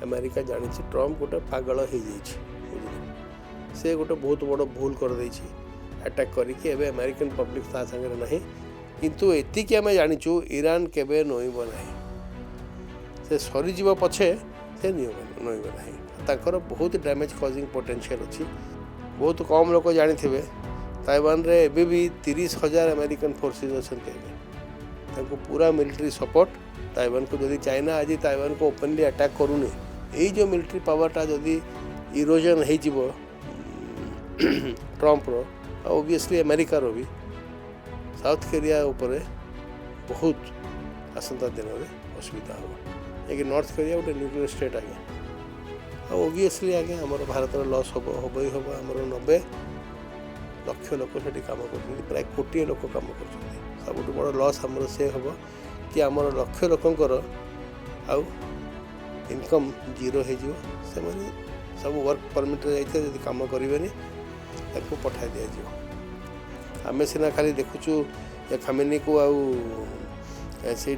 America जानी Trump गोटे पागल हो से गोटे बहुत बड़ भूल कर अटैक करके एवं अमेरिकन पब्लिक ता सागर ना किंतु एतिक आम जाचु ईरान केबे नोइब ना से सरीज पछे से नोइब ना बहुत डैमेज कजिंग पोटेंशियल अच्छी बहुत कम लोग जानी ताइवान रे एबे भी 30,000 अमेरिकन फोर्सेस अच्छा पूरा मिलिट्री सपोर्ट ताइवान को जदि चाइना आज ताइवान को ओपनली अटैक करूनी यही जो मिलिट्री पावरटा जदि इरोजन हो ट्रम्प रो ओबियसली अमेरिकार भी साउथ कोरिया उपरे बहुत आसंता दिन में असुविधा हम एक नॉर्थ कोरिया गोटे न्यूक्लियर स्टेट आज्ञा ओबियसली आज्ञा आम भारत लॉस हम हम ही हम आम 90 लक्ष लोक से कम कर प्राय कोटी लोक कम कर सब बड़ लॉस आमर से हम कि आम लक्ष लोकंर आउ इनकम जीरो हो सब वर्क परमिट जाइए कम करेंगे पठा दि आम सीना खाली देखुचु खामेनी को से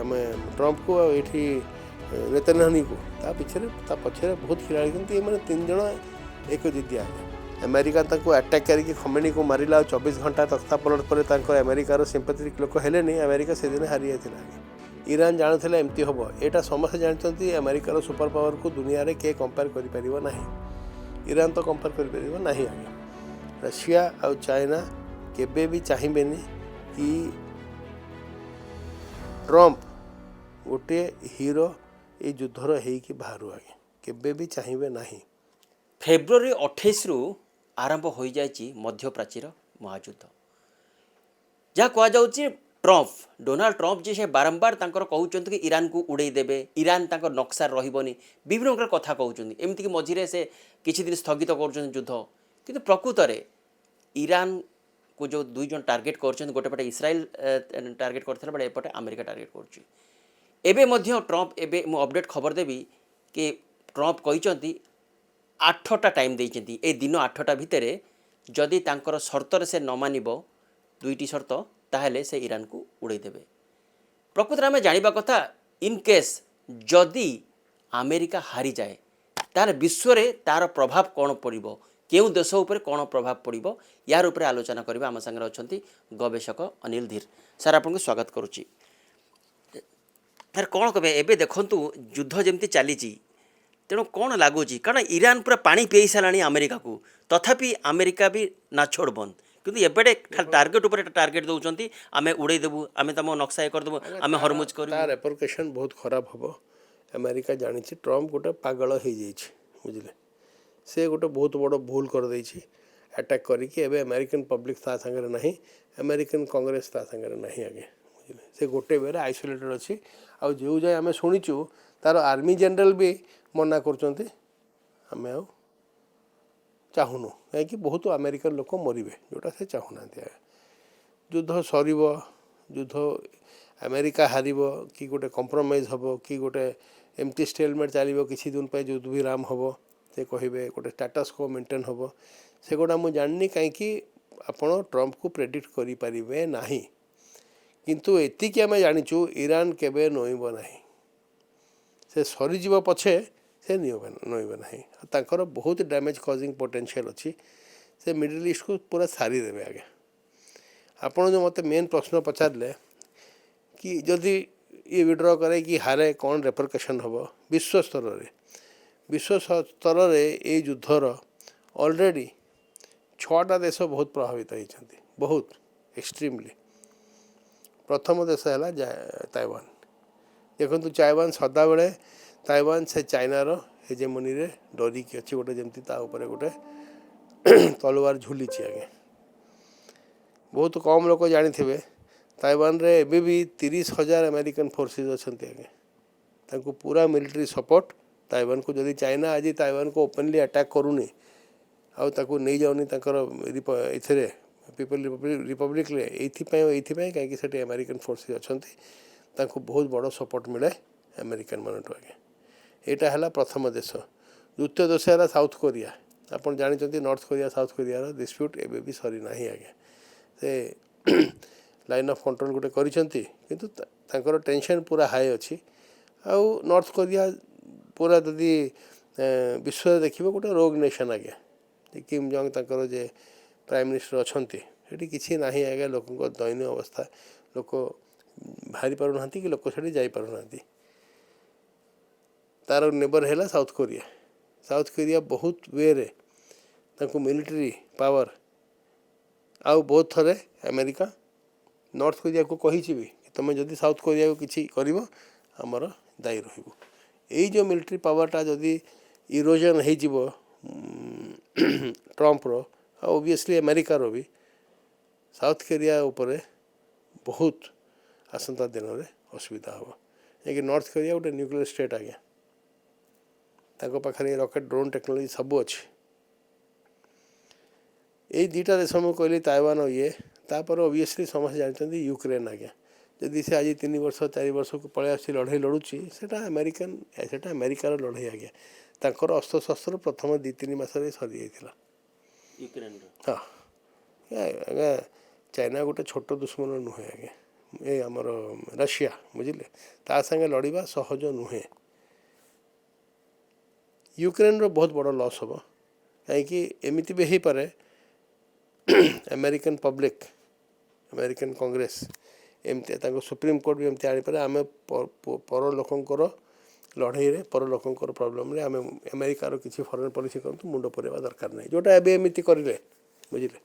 आम ट्रम्प को ये नेतन्याहू को पछे बहुत खिलाड़ी मैंने 3 जन एक दिदिया अमेरिका अटैक करके खमेनी को मारा 24 घंटा तख्ता पलट पर अमेरिकार सिंपैथेटिक लोक हेले अमेरिका से दिन हारी जाता ईरान जानते एमती हम यहाँ समस्त जानते अमेरिकार सुपर पावर को दुनिया रे के कंपेयर कर ईरान तो कंपेयर कर ना आगे रशिया और चाइना केबे भी चाहिए कि ट्रम्प गोटे हीरो ये युद्धर हो बाहर आगे केबे भी चाहिए ना फेब्रुआरी 28 रु आरंभ हो जाए मध्यप्राचीर महायुद्ध जहाँ कहुच्छे ट्रम्प डोनाल्ड ट्रम्प जी से बारंबार कहते कि ईरान को उड़े देवे ईरान नक्शा रही विभिन्न प्रकार कथा कहते एमती मझे से किसी दिन स्थगित कर युद्ध किंतु प्रकृत में ईरान को जो 2 जन टार्गेट कर गोटे पटे इस्राएल टार्गेट करता बेले एपटे अमेरिका टार्गेट कर ट्रम्प एबे मु अपडेट खबर देवी कि ट्रम्प कहते 8टा टाइम देइचंती ए दिन 8टा भितर जदि तांकर शर्तर से न मानिब 2टी शर्त ताहले से ईरान को उड़े देवे प्रकृत में जानिबा कथा इन केस जदि अमेरिका हारी जाए तार विश्व रे तार प्रभाव कौन पड़िबो केउ देश उपर कौन प्रभाव पड़िबो यार उपर आलोचना करबा आम संगे अछंती गवेषक अनिल धीर सर आपको स्वागत करुच्ची सर कौन कहे एबे देखंतु युद्ध जमती चली तेणु कौन लगुच कारण ईरान पूरा पानी पी सारा अमेरिका को तथापि अमेरिका भी नाछोड़ बंद किंतु एबे टार्गेट उपर टार्गेट दौरान आम उड़े देवु आम तुम नक्शा ये करदेबू आम हरमुज कर रेपरकेशन बहुत खराब हम अमेरिका जानी ट्रम्प गोटे पागल हो बुझे से गोटे बहुत बड़ भूल कर अटैक करके एवं अमेरिकन पब्लिक ता सागर ना अमेरिकन कांग्रेस ता सागर ना आगे बुझे से गोटे बेरे आइसोलेटेड अच्छी आउ जो जाए आम शुणीचु तार आर्मी जनरल भी मना कर चाहूनु कहीं बहुत अमेरिकन लोक मरवे जोटा से चाहूना युद्ध सर युद्ध अमेरिका हार कि गोटे कंप्रोमाइज हम कि गोटे एमती स्टेलमेट चलो किसी दिन पर युद्ध विराम हम से कहे गोटे स्टेटस को मेंटेन हम से गुड़ा मुझे जाननी कहीं आपण ट्रम्प को प्रेडिक्ट करें ना किंतु एतिक आम जाचु ईरान केबे नोइब ना से सरीज पछे से नोइब ना बहुत डैमेज कजिंग पोटेंशियल अच्छी से मिडिल ईस्ट को पूरा सारी देवे आगे आपड़ जो मत मेन प्रश्न पचारे कि जदि ये विड्र करे कि हारे कौन रेपरकेशन हम विश्व स्तर में ये युद्धर ऑलरेडी 6टा देश बहुत प्रभावित होती बहुत एक्सट्रीमली प्रथम देश है ताइवान देखो ताइवान सदा बेले ताइवान से चाइनार हेजेमनी रे डरिकी अच्छी गोटे जमती गोटे तलवार झुली आगे बहुत कम लोग जानी ताइवान रे एबे भी 30,000 अमेरिकन फोर्सेस अच्छा आगे पूरा मिलिट्री सपोर्ट ताइवान को जदि चाइना आज ताइवान को ओपनली अटैक करूनी आउ नहीं जाऊनी इथे पीपल रिपब्लिक ये कहीं अमेरिकन फोर्सेस अच्छा बहुत बड़ सपोर्ट मिले अमेरिकन मान आगे यहाँ है प्रथम देश द्वितीय देश है साउथ कोरिया आप जानते north Korea south Korea dispute एबे भी सरी ना आगे से लाइन ऑफ कंट्रोल गोटे करिसेंती किंतु टेंशन पूरा हाई अच्छी आउ नॉर्थ कोरिया पूरा जदि विश्व देखिए गोटे रोग नेशन आज्ञा किम जंग तंकर जे प्राइम मिनिस्टर अच्छे ये किसी ना आज्ञा लोक दैन्य अवस्था लोक बाहरी पारना कि लोक से जापारना तार नेबर है साउथ कोरिया बहुत वे रे मिलिट्री पावर आउ बहुत थरे अमेरिका नॉर्थ कोरिया को कही भी तुम जदि साउथ कोरिया को किसी कर आमर दायी रही यही जो मिलिट्री पावरटा जदि इरोजन हो ट्रंप रो ओबियसली अमेरिकार भी साउथ कोरिया उपरे बहुत आसंता दिन में असुविधा हम ये नॉर्थ कोरिया गोटे न्यूक्लियर स्टेट आज्ञा ताको पाखरे रॉकेट ड्रोन टेक्नोलोजी सब अच्छी यही दुईटा देश मुझे कहली ताइवान और ये तापर ओबियसली समस्त जानते यूक्रेन आज्ञा जदि से आज 3 वर्ष 4 वर्ष को पलि आसी लड़ाई लड़ुची सेटा अमेरिकार लड़ाई आज्ञा तांकर अस्त्र शस्त्र प्रथम 2-3 मासरे सरी जाइथिला यूक्रेन हाँ आज्ञा चाइना गोटे छोट दुश्मन नुहे आज्ञा ये आमर रशिया बुझिले ता संगे लड़वा सहज नुहे यूक्रेन रो बहुत बड़ लॉस हम कहीं एमती भी हो पारे अमेरिकन पब्लिक अमेरिकन कांग्रेस एमती सुप्रीम कोर्ट भी एमती आनीपारे आम पर लोकंर लड़ाई रे पर लोकंर प्रॉब्लम रे आम अमेरिकार किसी फॉरेन पॉलिसी करतु मुंड पड़वा दरकार नहीं जोटा एबे एमती करें बुझिले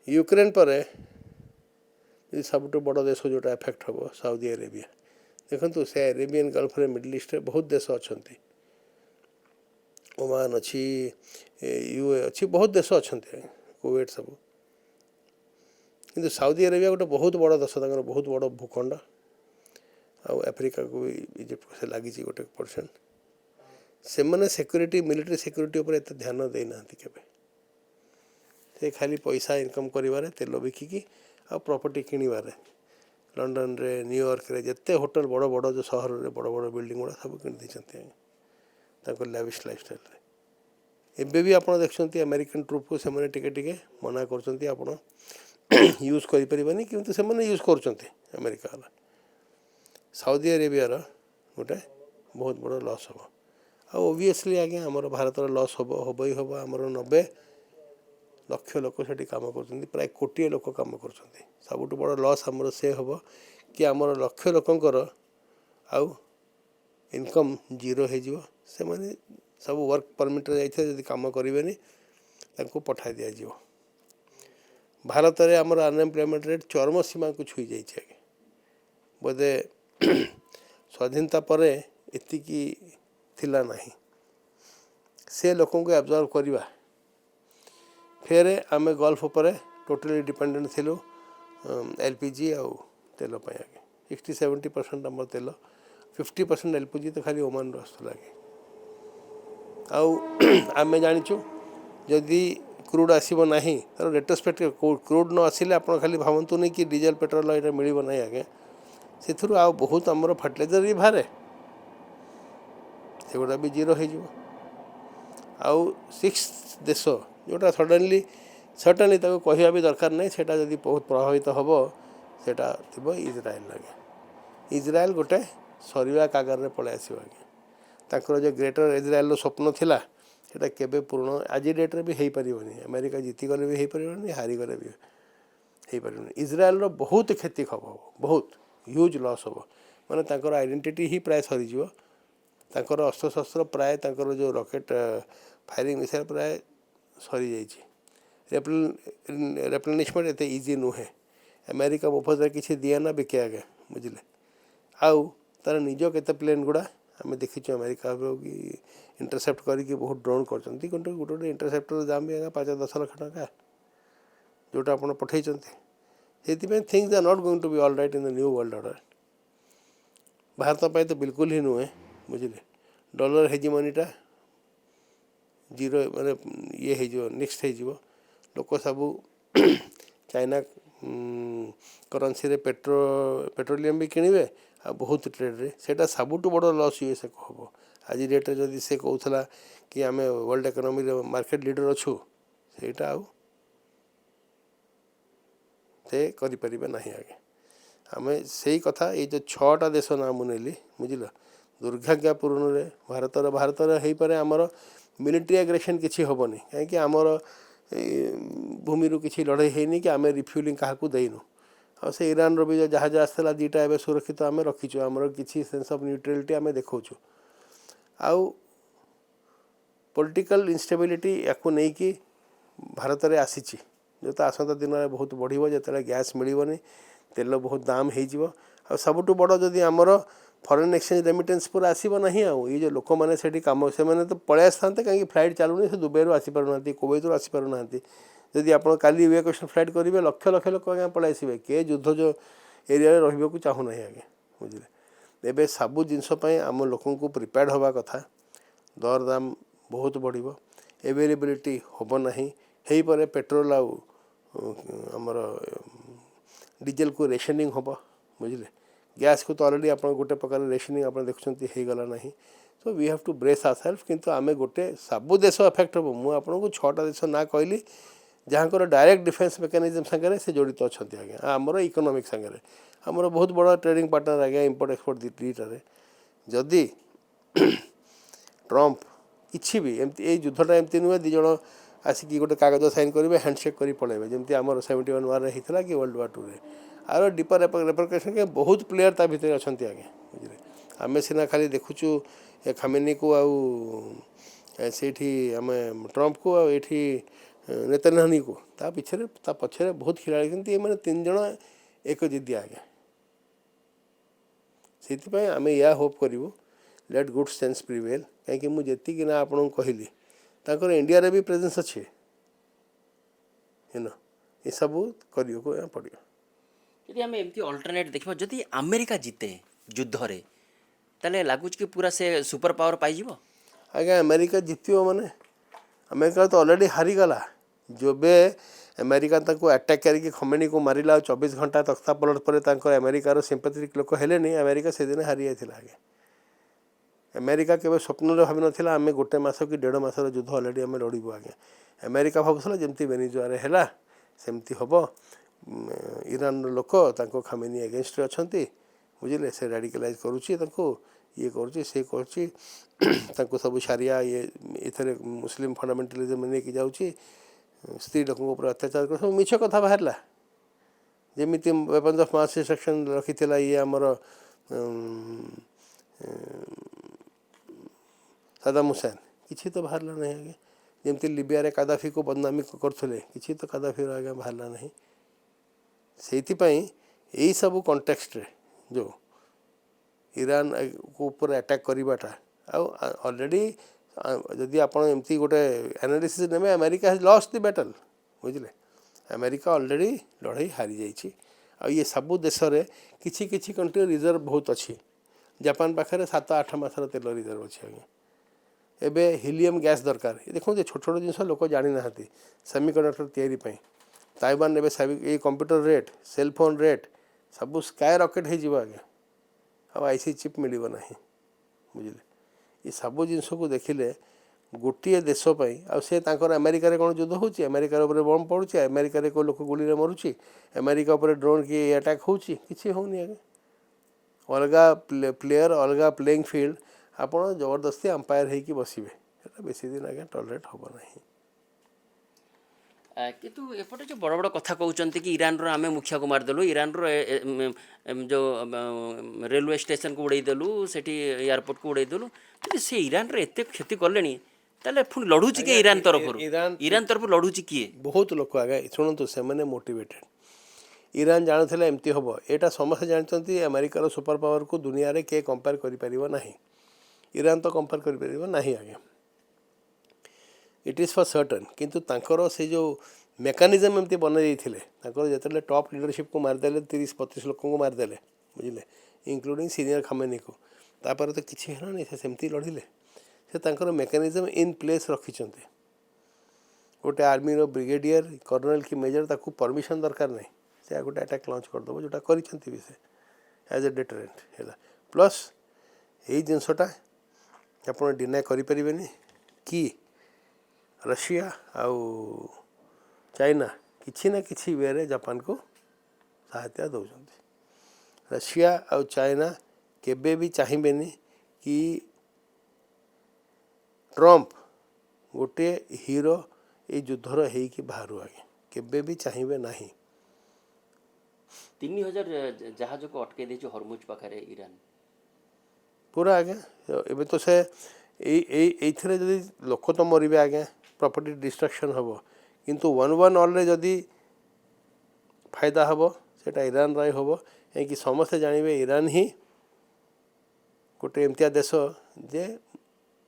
यूक्रेन पर सब बड़ देश जोटा एफेक्ट हम साउदी अरेबिया देखो से अरेबियन गल्फ रे मिडिल ईस्ट रे बहुत देश अच्छा ओमान अच्छी यूए अच्छी बहुत देश अच्छा कुवैत सब किंतु साउदी अरेबिया गोटे बहुत बड़ देश बहुत बड़ भूखंड आफ्रिका को भी इजिप्ट से लगी गोटे परसेंट से मैंने सिक्योरिटी मिलिट्री सिक्योरिटी उपर एत ध्यान देना केवे से खाली पैसा इनकम करिवारे तेल बिकिकी आ प्रॉपर्टी किणवारे लंडन रे न्यूयॉर्क रे जिते होटल बड़ बड़ जो सहर रे बड़ बड़ बिल्डिंग गुड़ा सब किनी लैविश लाइफस्टाइल रे एबे भी आप देखते अमेरिकन ट्रुप को से टिके मना कर यूज करें किंतु से यूज कर अमेरिका वाला साउदी अरेबियार गोटे बहुत बड़ लॉस हम आ ओबियसली आज्ञा आमर भारत लॉस हम ही हम आमर 90 लक्ष लोक से कम कर प्राय कोटी लोक कम कर सबुठ बड़ लॉस आमर से हम कि आमर लक्ष लोकंकर आउ इनकम जीरो हो सब वर्क परमिट जाइए कम करेंगे पठाई दि जाव भारत में आमर अनएम्प्लॉयमेंट रेट चरम सीमा को छुई जाइए बोधे स्वाधीनता पर एतिकी थिला नहीं से लोक एब्जर्व करवा फेर आम गल्फ पर टोटली डिपेंडेंट थिलु एलपीजी आउ तेल आगे 60-70% आम तेल 50% एलपीजी तो खाली ओमान आसला आम जाचु जदि क्रूड आसब ना तार रेट्रोस्पेक्ट क्रूड न आसिले आप खाली भावतु नहीं कि डीजेल पेट्रोल ये मिल ना आगे से बहुत आमर फर्टिलाइजर भी बाहर से गुड़ा भी जीरो हो 6 देश जोटा सडनली कहवा भी दरकार नहीं सेटा जदि बहुत प्रभावित हम सेटा थी इजराइल आगे इजराइल गोटे सरिया कागार में पलि आस आगे जो ग्रेटर इजराइल स्वप्न थिला सेटा केबे पूर्ण आज डेट्रे भी हो पारनी अमेरिका जीतीगले भी हो पारनी हारीगले भी हो पारनी इजराइल बहुत क्षति हम बहुत ह्यूज लॉस हम माने तांकर आइडेंटिटी ही प्राय सरीज तांकर अस्त्र शस्त्र प्राय तांकर जो रॉकेट फायरिंग मिसाइल प्राय सरी जाइए रेप्लेनिशमेंट एत इजी नुहे अमेरिका मुफत किसी दिए ना बिके आगे बुझे आउ तार निज केते प्लेन गुड़ा आम देखीचु अमेरिका इंटरसेप्ट करके बहुत ड्रोन कर गोटे गोटे इंटरसेप्टर दाम भी 5-10 लाख टका जोटा आप पठे से things are not going to be all right in the new world order Bharat पे तो बिल्कुल ही नुहे बुझे डॉलर हेजिमनीटा जीरो माने ये हो नेक्स्ट हो लोक सब चाइना करेन्सी पेट्रोलियम भी किणवे आ बहुत ट्रेड रे सेटा सबुठ बड़ लॉस यूएसए को हम आज डेट जदि से कहूला कि आम वर्ल्ड इकोनॉमी मार्केट लीडर अच्छु सेटा आउ से करें ना आगे आम से ही कथा ये जो 6टा देश ना मुझे बुझल दुर्भाग्यपूर्ण भारतर हो पारे आमर मिलिट्री एग्रेसन किसी हेनी कहीं आमर भूमि किसी लड़ाई होनी कि आम रिफ्यूलिंग क्या देनु आ से ईरान भी जो जहाज आसाला दुईटा एवं सुरक्षित आम रखीचु आमर किसी सेन्स ऑफ न्यूट्रालिटी आम देखा आउ पॉलिटिकल इंस्टेबिलिटी या नहीं कि भारत में आसी जो तो आसंता दिन में बहुत बढ़ जो गैस मिलनी तेल बहुत दाम हो सबुठ बड़ जदि आमर फॉरेन एक्सचेंज रेमिटेंस पूरा आसब ना ये जो लोक मैंने से कम से मैंने तो पलि आसता कहीं फ्लाइट चलुनी से दुबई आसीपार कुवैत आसीपार ना जदि आप काली इवेक्यूएसन फ्लाइट करेंगे लक्ष लक्ष लोक आगे पलि आसवे किए युद्ध जो एरिया रही चाहूना आगे बुझे एवं सबू जिनपाई आम लोक प्रिपेयर्ड हवा कथा दर दाम बहुत बढ़ एवेलेबिलिटी हम ना हो पारे पेट्रोल आमर डीजेल को रेशनिंग हम बुझे गैस को तो अलरेडी आप गोटे प्रकार रेशनिंग आप देखुं गला ना so we have to brace our self किंतु आमे गोटे सबू देश अफेक्ट हम मुझे आपको 6टा देश ना कहली जहाँकर डायरेक्ट डिफेन्स मेकानिजम सागर से जड़ित अच्छा आज्ञा आमर इकोनॉमिक सागर आमर बहुत बड़ा ट्रेडिंग पार्टनर आज्ञा इंपोर्ट एक्सपोर्ट दुईटार जदि ट्रम्प किसी भी एमती युद्धटा एमती नुहे दिज आसिक गोटे कागज साइन करेंगे हैंडसेक कर पलैबे जमी आमर 71 वार होता कि वर्ल्ड वार 2 आर डीपर रेपरकेशन के बहुत प्लेयर ता भीतर अच्छा आगे बुझे आम सीना खाली देखुचु खामेनी को से आम ट्रम्प को आठी नेतन्याहू को ता पछे बहुत खिलाड़ी ये मैंने 3 जन एक जिदी आगे से आम या होप करूँ लेट गुड सेंस प्रिवेल कहीं मुझे ना आपको कहली ताकर इंडिया रे भी प्रेजेंस अच्छे ये सब करियो को पड़ो यदि आम एमती अल्टरनेट देखा जदि अमेरिका जीते युद्ध रे ताले लगुच कि पूरा से सुपर पावर पाई आज्ञा अमेरिका जीतो माने अमेरिका तो ऑलरेडी हारीगला जो बे अमेरिका अटैक करके खमेनी को मारिला 24 घंटा तख्ता पलट पर अमेरिकार सिंपैथेटिक लोक हेले अमेरिका से दिन हारी जाता आगे अमेरिका केवल स्वप्न भाव नाला आम गोटे मस कि 1.5 मासर युद्ध अलरेडी आम लड़ू आगे अमेरिका भावुला जमी वेनेजुएला है सेमती हम ईरान लोक खामेनी एगेन्स्ट अच्छा बुझे से रेडिकलाइज करुच्ची ये करुच्ची सब सारिया ये इथे मुस्लिम फंडामेंटलिज्म नहीं जाऊँगी स्त्री लोकों ऊपर अत्याचार कर सब मिछ कथा बाहरला जमी वेपन्स ऑफ मास डिस्ट्रक्शन रखी ये आमर सदाम हुसैन किसी तो बाहरला नहीं आगे जमी लिबिया रे कादाफी को बदनामी करते किसी तो कादाफी आगे बाहरला नहीं से यही सब कंटेक्स्ट रे जो ईरान को ऊपर अटैक करवाटा ऑलरेडी जदि आप एमती गोटे एनालिसिस ने America has lost the battle बुझे अमेरिका ऑलरेडी लड़ाई हारी जाइए ये सबू देश में किसी किसी कंट्री रिजर्व बहुत अच्छी जापान पाखे 7-8 मासर तेल रिजर्व अच्छी आगे एबे हिलियम गैस दरकार ये देखो छोट छोट जिन लोक जानी ना सेमीकंडक्टर या ताइवान ये कंप्यूटर रेट सेलफोन रेट सब स्काई रॉकेट हो आगे अब आईसी चिप मिल ना बुझे ये सब जिनस को देखिले गोटे देशपाई से अमेरिका कौन युद्ध हो अमेरिका बम पड़ुची अमेरिका को लोक गुली मरुची अमेरिका ड्रोन किए अटैक होची होनी आगे अलग प्लेयर अलग प्लेइंग फील्ड आप जबरदस्ती अंपायर होगी बसवे बेसी दिन आगे टॉलरेट हम ना किंतु एपटे जो बड़ बड़ कथा कहते कि ईरान आम मुखिया को मारिदेलु ईरान जो रेलवे स्टेशन को उड़ेदेलु से एयरपोर्ट को उड़ेदेलु यदि से ईरान एत क्षति कले ताले पुणी लड़ुची किए ईरान तरफ लड़ुची किए बहुत लोक आगे शुणु से मोटिवेटेड ईरान जानते एमती हम यहाँ समस्त जानते अमेरिकार सुपर पावर को दुनिया रे किए कंपेयर कर ईरान तो कंपेयर कर आगे इट इज फॉर सर्टन किंतु तांकर से जो मेकानिजम एमती बनई जो टॉप लीडरशिप को मारिदे 30-35 लोक को मारिदे बुझे इंक्लूडिंग सीनियर खामेनी को तापर तो किसी है ना सेमती लड़िले से मेकानिजम इन प्लेस रखिंट गोटे आर्मी रो ब्रिगेडियर कर्नल कि मेजर ताकू परमिशन दरकार नहीं से गोटे अटैक लॉन्च करदेव जोटा कर एज ए डेटरेंट है प्लस यही जिनसटा आप डिनाय करें कि रशिया आउ चाइना किसी ना किसी वे रे जापान को सहायता दौरान रशिया आउ चाइना केबे भी चाहिए कि ट्रम्प गोटे हीरो ये युद्धर होइकी बाहर आगे केबे भी चाहिए नहीं 3000 जहाज को अटके देछ हरमुज पाखरे ईरान पूरा आज्ञा एबे तो से एथरे जदि लोक तो मरबे आज्ञा प्रॉपर्टी डिस्ट्रक्शन हम किंतु 1-1 ऑल जदि फायदा हम सेटा ईरान रे हम कि समस्ते जानवे ईरान ही गोटे एमतिया देश जे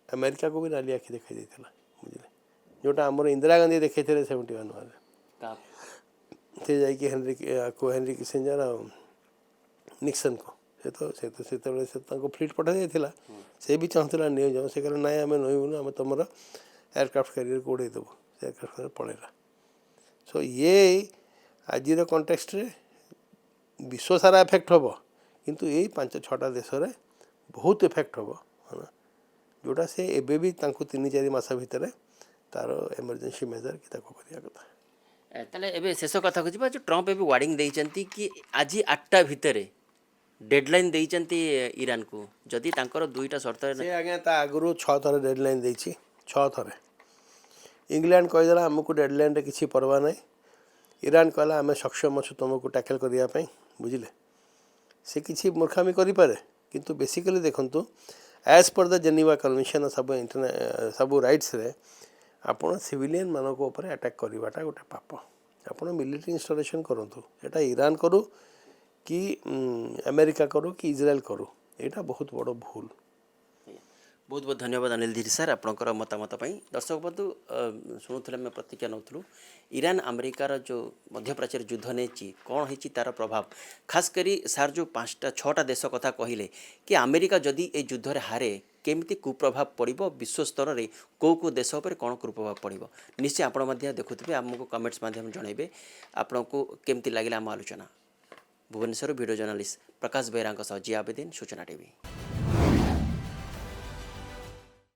अमेरिका को भी नाली आखि देखा देता बुझे जोटा आमर इंदिरा गांधी देखते 71 का से जाकि हेनरी किसिंजर निक्सन को से फ्लीट पठा जाता से भी चाहूला नहीं जाओ से कहला ना आम नईबुन आम तुम एयरक्राफ्ट कैरियर को उड़े देव से एयरक्राफ्ट कैरियर पड़ेगा सो ये आज कंटेक्स्ट रे विश्व सारा इफेक्ट हम किंतु यही 5-6टा देश रे बहुत इफेक्ट हम है जोटा से एबे भी 3-4 मास भितर तार इमरजेंसी मेजर कि करिया कथा ताले एबे शेष कथा को जो ट्रम्प एबे वार्निंग देइचंती कि आज 8टा भितरे डेडलाइन देइचंती ईरान को जदि तांकर 2टा शर्त से आज्ञा ता आगु 6 थर डेडलाइन देइछि 6 थर इंग्लैंड कहीदेला आमको डेडलाइन रे किसी परवा नहीं ईरान कहला आम सक्षम अच्छु तुमको टैकल करने बुझे से किसी मूर्खामी करें किंतु बेसिकली देखंतु as per the Geneva convention सब सब राइट्स रे आपण सिविलियन मानक ऊपर अटैक करवाटा गोटे पाप आपण मिलिट्री इंस्टॉलेशन करंतु एटा ईरान करू कि अमेरिका करू कि इजराइल करू एटा बहुत बड़ भूल बहुत बहुत धन्यवाद अनिल धीर सर आपंकर मतामत दर्शक बंधु शुणुले आम प्रतिक्रिया नौलु ईरान अमेरिकार जो मध्यप्राच्यर युद्ध नहीं कौन होती तार प्रभाव खास करी सार जो 5-6टा देश कथा कहले कि अमेरिका जदि ए युद्ध में हारे केमिति कुप्रभाव पड़ो विश्व स्तर में कौ देश पर कौन कुप्रभाव पड़ो निश्चय आपण देखुवे आमको कमेंट्स माध्यम जनइबे आपन को केमती लगे आम आलोचना भुवनेश्वर वीडियो जर्नलिस्ट प्रकाश बेहरा जिया आबेदीन सूचना टीवी।